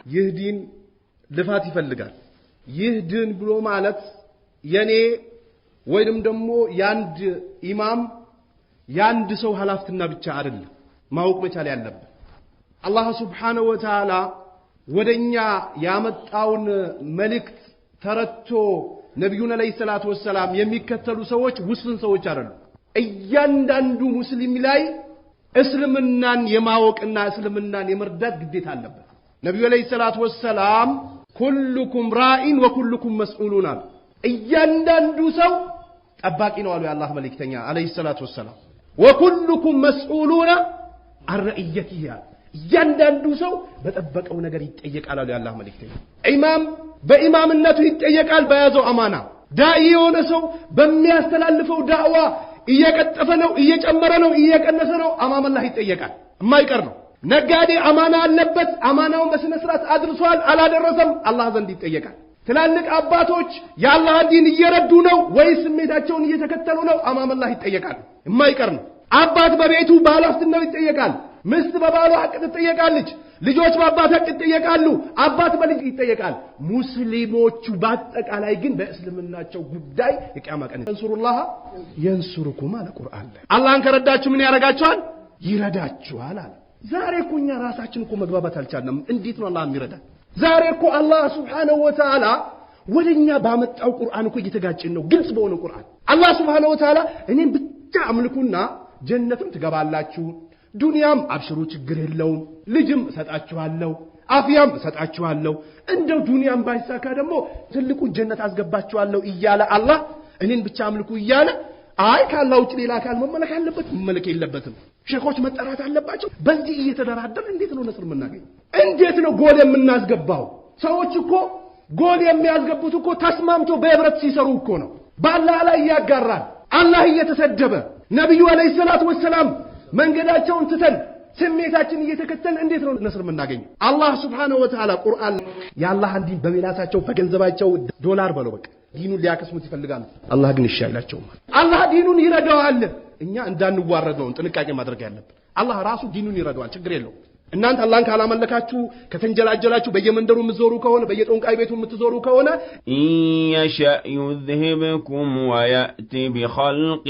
ይህ ዲን ልፋት ይፈልጋል። ይህ ዲን ብሎ ማለት የኔ ወይንም ደግሞ ያንድ ኢማም ያንድ ሰው ሐላፍትና ብቻ አይደለም ማወቅ መቻል ያለበት አላህ Subhanahu Wa Ta'ala ወደኛ ያመጣውን መልእክት ተረድቶ ነብዩን አለይሂ ሰላቱ ወሰለም የሚከተሉ ሰዎች ውስን ሰዎች አይደሉም። እያንዳንዱ ሙስሊም ላይ እስልምናን የማወቅና እስልምናን የመርዳት ግዴታ አለበት። ነብዩ አለይሂ ሰላቱ ወሰለም ኩልኩም ራኢን ወኩልኩም መስኡሉን አሉ። እያንዳንዱ ሰው ጠባቂ ነው አሉ የአላህ መልእክተኛ አለይሂ ሰላቱ ወሰለም። ወኩልኩም መስኡሉን አርኢየቲሂ እያንዳንዱ ሰው በጠበቀው ነገር ይጠየቃል አሉ የአላህ መልእክተኛ። ኢማም በኢማምነቱ ይጠየቃል በያዘው አማና። ዳኢ የሆነ ሰው በሚያስተላልፈው ዳዕዋ እየቀጠፈ ነው እየጨመረ ነው እየቀነሰ ነው አማም አላህ ይጠየቃል። የማይቀር ነው። ነጋዴ አማና አለበት አማናውን በስነ ስርዓት አድርሷል አላደረሰም አላህ ዘንድ ይጠየቃል። ትላልቅ አባቶች የአላህ ዲን እየረዱ ነው ወይስ ስሜታቸውን እየተከተሉ ነው አማም አላህ ይጠየቃል። የማይቀር ነው። አባት በቤቱ ባለሀብትነቱ ይጠየቃል። ምስት በባሏ ሐቅ ትጠየቃለች። ልጆች በአባት ሐቅ ይጠየቃሉ። አባት በልጅ ይጠየቃል። ሙስሊሞቹ በአጠቃላይ ግን በእስልምናቸው ጉዳይ የቂያማ ቀን እንሱሩላህ የንሱሩኩም አለ ቁርአን ላይ። አላህን ከረዳችሁ ምን ያረጋችኋል? ይረዳችኋል አለ። ዛሬ እኮ እኛ ራሳችን እኮ መግባባት አልቻልንም። እንዴት ነው አላህ የሚረዳ? ዛሬ እኮ አላህ Subhanahu Wa Ta'ala ወደኛ ባመጣው ቁርአን እኮ እየተጋጨን ነው። ግልጽ በሆነ ቁርአን አላህ Subhanahu Wa Ta'ala እኔን ብቻ አምልኩና ጀነትም ትገባላችሁ ዱንያም አብሽሩ ችግር የለውም ልጅም እሰጣችኋለሁ አፍያም እሰጣችኋለሁ እንደው ዱንያም ባይሳካ ደግሞ ትልቁን ጀነት አስገባችኋለሁ እያለ አላህ እኔን ብቻ አምልኩ እያለ አይ ካላህ ውጭ ሌላ አካል መመለክ አለበት መመለክ የለበትም ሸኾች መጠራት አለባቸው። በዚህ እየተደራደረ እንዴት ነው ነስር የምናገኝ? እንዴት ነው ጎል የምናስገባው? ሰዎች እኮ ጎል የሚያስገቡት እኮ ተስማምቶ በህብረት ሲሰሩ እኮ ነው። በአላህ ላይ ያጋራል አላህ እየተሰደበ ነብዩ አለይሂ ሰላቱ ወሰለም መንገዳቸውን ትተን ስሜታችን እየተከተልን እንዴት ነው ነስር የምናገኝ? አላህ Subhanahu Wa Ta'ala ቁርአን የአላህን ዲን በሜላታቸው በገንዘባቸው ዶላር በለው በቃ ዲኑን ሊያከስሙት ይፈልጋሉ። አላህ ግን እሺ አይላቸውም። አላህ ዲኑን ይረዳዋል። እኛ እንዳንዋረድ ነው ጥንቃቄ ማድረግ ያለብን። አላህ ራሱ ዲኑን ይረዳዋል ችግር የለውም። እናንተ አላህን ካላመለካችሁ ከተንጀላጀላችሁ በየመንደሩ የምትዞሩ ከሆነ በየጦንቃይ ቤቱ የምትዞሩ ከሆነ يشأ يذهبكم ويأتي بخلق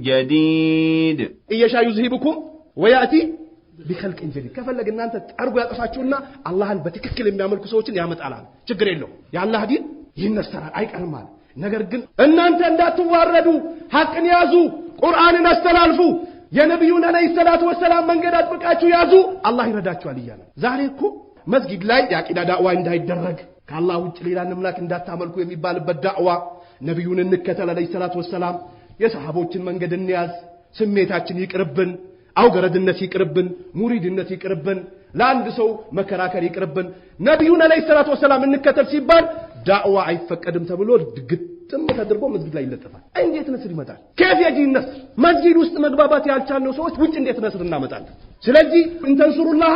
جديد يشأ يذهبكم ويأتي بخلق جديد ከፈለገ እናንተ ጠርጎ ያጠፋችሁና አላህን በትክክል የሚያመልኩ ሰዎችን ያመጣላል ችግር የለውም። የአላህ ዲን ይነሰራል አይቀርም ማለት ነገር ግን እናንተ እንዳትዋረዱ ሐቅን ያዙ ቁርአንን አስተላልፉ የነብዩን አለይሂ ሰላቱ ወሰለም መንገድ አጥብቃችሁ ያዙ አላህ ይረዳችኋል እያለ ዛሬ እኮ መስጊድ ላይ የአቂዳ ዳዕዋ እንዳይደረግ ከአላህ ውጭ ሌላ አምላክ እንዳታመልኩ የሚባልበት ዳዕዋ ነብዩን እንከተል አለይሂ ሰላቱ ወሰለም የሰሃቦችን መንገድ እንያዝ ስሜታችን ይቅርብን አውገረድነት ይቅርብን ሙሪድነት ይቅርብን ለአንድ ሰው መከራከር ይቅርብን ነብዩን አለይሂ ሰላቱ ወሰለም እንከተል ሲባል ዳዕዋ አይፈቀድም ተብሎ ግጥም ተደርጎ መስጊድ ላይ ይለጠፋል። እንዴት ነስር ይመጣል? ከፍ ያጂ ነስር መስጊድ ውስጥ መግባባት ያልቻልነው ሰዎች ውጭ እንዴት ነስር እናመጣለን? ስለዚህ እንተንሱሩላህ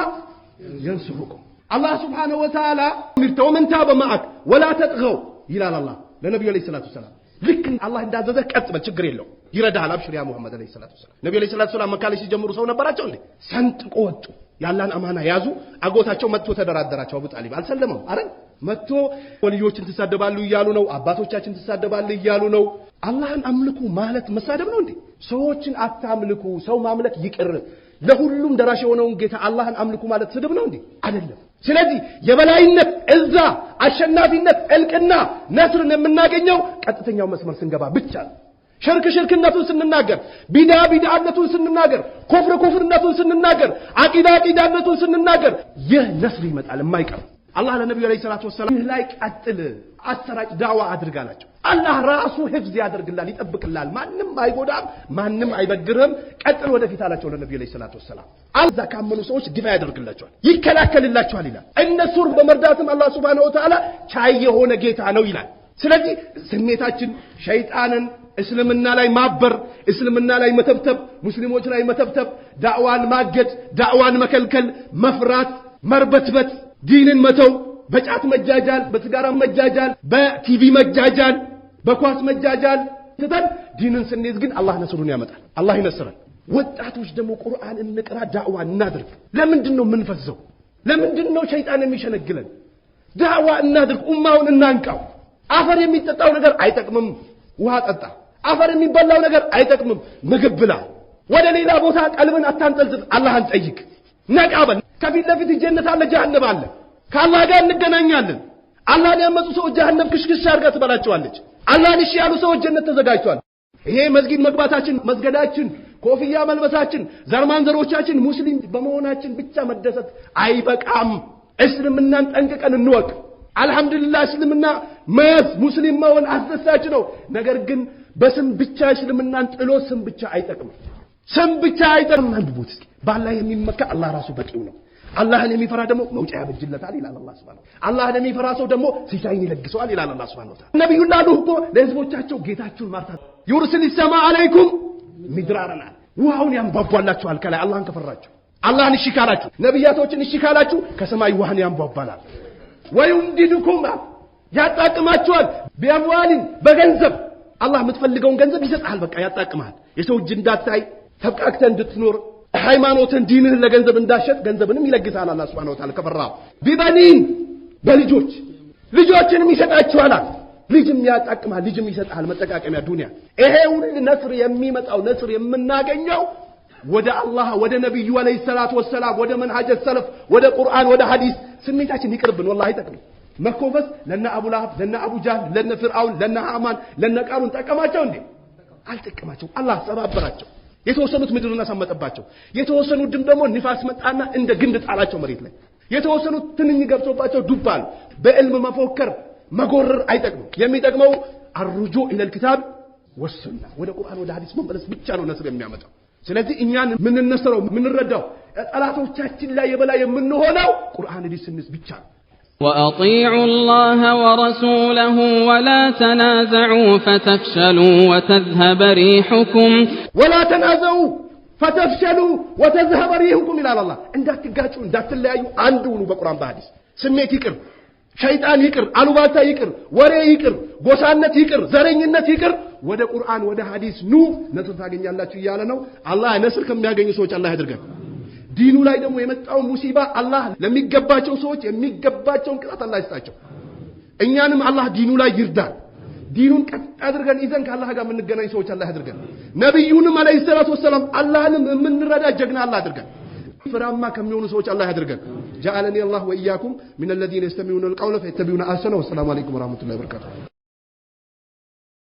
ينصركم الله سبحانه وتعالى مرتو من تاب معك ولا تطغوا ይላል አላህ ለነብዩ አለይሂ ሰላቱ ወሰለም ልክ አላህ እንዳዘዘ ቀጥበል ችግር የለው ይረዳሃል አብሽር ያ ሙሐመድ አለይሂ ሰላቱ ወሰለም ነብዩ አለይሂ ሰላቱ ወሰለም መካ ላይ ሲጀምሩ ሰው ነበራቸው እንዴ ሰንጥቆ ወጡ ያላን አማና ያዙ አጎታቸው መጥቶ ተደራደራቸው አቡ ጣሊብ አልሰለመም አይደል መጥቶ ወልዮችን ተሳደባሉ ይያሉ ነው አባቶቻችን ተሳደባሉ ይያሉ ነው አላህን አምልኩ ማለት መሳደብ ነው እንዴ ሰዎችን አታምልኩ ሰው ማምለክ ይቅር ለሁሉም ደራሽ የሆነውን ጌታ አላህን አምልኩ ማለት ስድብ ነው እንዴ አይደለም ስለዚህ የበላይነት እዛ አሸናፊነት እልቅና ነስርን የምናገኘው ቀጥተኛው መስመር ስንገባ ብቻ ነው ሽርክነቱን ስንናገር ቢድዓነቱን ስንናገር ኩፍርነቱን ስንናገር አቂዳነቱን ስንናገር ይህ ነስር ይመጣል የማይቀር አላህ ለነብዩ አለይሂ ሰላቱ ወሰለም ላይ ቀጥል አሰራጭ ዳዋ አድርጋላቸው አላህ ራሱ ህፍዝ ያደርግላል ይጠብቅላል ማንንም አይጎዳም ማንንም አይበግርም ቀጥል ወደፊት አላቸው ለነብዩ አለይሂ ሰላቱ ወሰለም አዛ ካመኑ ሰዎች ድፋ ያደርግላቸዋል ይከላከልላቸዋል ይላል እነሱን በመርዳትም አላህ Subhanahu Wa Ta'ala ቻይ የሆነ ጌታ ነው ይላል ስለዚህ ስሜታችን ሸይጣንን እስልምና ላይ ማበር እስልምና ላይ መተብተብ ሙስሊሞች ላይ መተብተብ ዳዕዋን ማገድ ዳዕዋን መከልከል መፍራት መርበትበት ዲንን መተው በጫት መጃጃል በትጋራ መጃጃል በቲቪ መጃጃል በኳስ መጃጃል ተተን ዲንን ስንይዝ ግን አላህ ነስሩን ያመጣል አላህ ይነስራል ወጣቶች ደግሞ ቁርአን እንቅራ ዳዕዋ እናድርግ ለምንድን ነው የምንፈዘው ለምንድነው ሸይጣን የሚሸነግለን ዳዋ እናድርግ ኡማውን እናንቃው አፈር የሚጠጣው ነገር አይጠቅምም ውሃ ጠጣ አፈር የሚበላው ነገር አይጠቅምም ምግብ ብላ ወደ ሌላ ቦታ ቀልብን አታንጠልጥል አላህን ጠይቅ ነቃበል ከፊት ለፊት ጀነት አለ ጀሃነም አለ ከአላህ ጋር እንገናኛለን አላህን ያመፁ ሰዎች ጀሃነም ክሽክሽ አርጋ ትበላቸዋለች አላህን እሺ ያሉ ሰዎች ጀነት ተዘጋጅቷል ይሄ መስጊድ መግባታችን መስገዳችን ኮፍያ መልበሳችን ዘርማንዘሮቻችን ሙስሊም በመሆናችን ብቻ መደሰት አይበቃም እስልምናን ጠንቅቀን እንወቅ አልহামዱሊላህ እስልምና መያዝ ሙስሊም መሆን አስደሳች ነው ነገር ግን በስም ብቻ እስልምናን ጥሎ ስም ብቻ አይጠቅም ስም ብቻ አይጠቅም አንብቡት በአላህ የሚመካ አላህ ራሱ በቂው ነው አላህን የሚፈራ ደግሞ መውጫ ያበጅለታል ይላል አላህ Subhanahu Wa Ta'ala አላህን የሚፈራ ሰው ደግሞ ሲሳይን ይለግሰዋል ይላል አላህ Subhanahu Wa Ta'ala ነብዩ ላሉ እኮ ለህዝቦቻቸው ጌታችሁን ማርታት ይርሰል ሰማ አለይኩም ሚድራራና ውሃውን ያንቧቧላችኋል ከላይ አላህን ከፈራችሁ አላህን እሺ ካላችሁ ነብያቶችን እሺ ካላችሁ ከሰማይ ውሃን ያንቧባላል ወይንዲዱኩም ያጣቅማችኋል ቢአምዋሊን በገንዘብ አላህ የምትፈልገውን ገንዘብ ይሰጣል በቃ ያጣቅማል የሰው እጅ እንዳታይ ተብቃክተ እንድትኖር ሃይማኖትን ዲንህን ለገንዘብ እንዳሸጥ ገንዘብንም ይለግሳል አላህ Subhanahu Wa Ta'ala ከፈራው ቢበኒን በልጆች ልጆችንም ይሰጣችኋል ልጅም ያጣቅማል ልጅም ይሰጣል መጠቃቀሚያ ዱንያ ይሄ ሁሉ ነስር የሚመጣው ነስር የምናገኘው ወደ አላህ ወደ ነብዩ አለይሂ ሰላቱ ወሰለም ወደ መንሃጀ ሰለፍ ወደ ቁርአን ወደ ሐዲስ ስሜታችን ይቅርብን ወላሂ ተቀም መኮፈስ ለና አቡ ለሃብ ለና አቡ ጃህል ለና ፍርዓውን ለና ሃማን ለና ቃሩን ተቀማቸው እንዴ አልተቀማቸው አላህ ሰባበራቸው የተወሰኑት ምድሩን አሳመጠባቸው የተወሰኑት ደግሞ ንፋስ መጣና እንደ ግንድ ጣላቸው መሬት ላይ የተወሰኑት ትንኝ ገብቶባቸው ዱባል በዕልም መፎከር መጎረር አይጠቅም የሚጠቅመው الرجوع الى الكتاب والسنه ወደ ቁርአን ወደ ሐዲስ መመለስ ብቻ ነው ነስር የሚያመጣው ስለዚህ እኛን ምን እንነሰረው ምን እንረዳው ጠላቶቻችን ላይ የበላይ የምንሆነው ቁርአን ሐዲስንስ ብቻ ነው وأطيعوا الله ورسوله ولا تنازعوا فتفشلوا وتذهب ريحكم ولا تنازعوا فتفشلوا وتذهب ريحكم إلى الله እንዳትጋጩ እንዳትለያዩ አንድ ሁኑ በቁርአን በሐዲስ ስሜት ይቅር ሸይጣን ይቅር አሉባልታ ይቅር ወሬ ይቅር ጎሳነት ይቅር ዘረኝነት ይቅር ወደ ቁርአን ወደ ሐዲስ ኑ ነጥብ ታገኛላችሁ ይያለ ነው አላህ ነስር ከሚያገኙ ሰዎች አላህ ያድርገን ዲኑ ላይ ደግሞ የመጣው ሙሲባ አላህ ለሚገባቸው ሰዎች የሚገባቸውን ቅጣት አላህ ይስጣቸው እኛንም አላህ ዲኑ ላይ ይርዳን ዲኑን ቀጥ አድርገን ይዘን ከአላህ ጋር የምንገናኝ ሰዎች አላህ ያድርገን ነብዩንም አለይሂ ሰላቱ ወሰለም አላህንም የምንረዳ ጀግና አላህ ያድርገን ፍራማ ከሚሆኑ ሰዎች አላህ ያድርገን جعلني الله وإياكم من الذين يستمعون القول فيتبعون أحسنه والسلام عليكم ورحمة الله وبركاته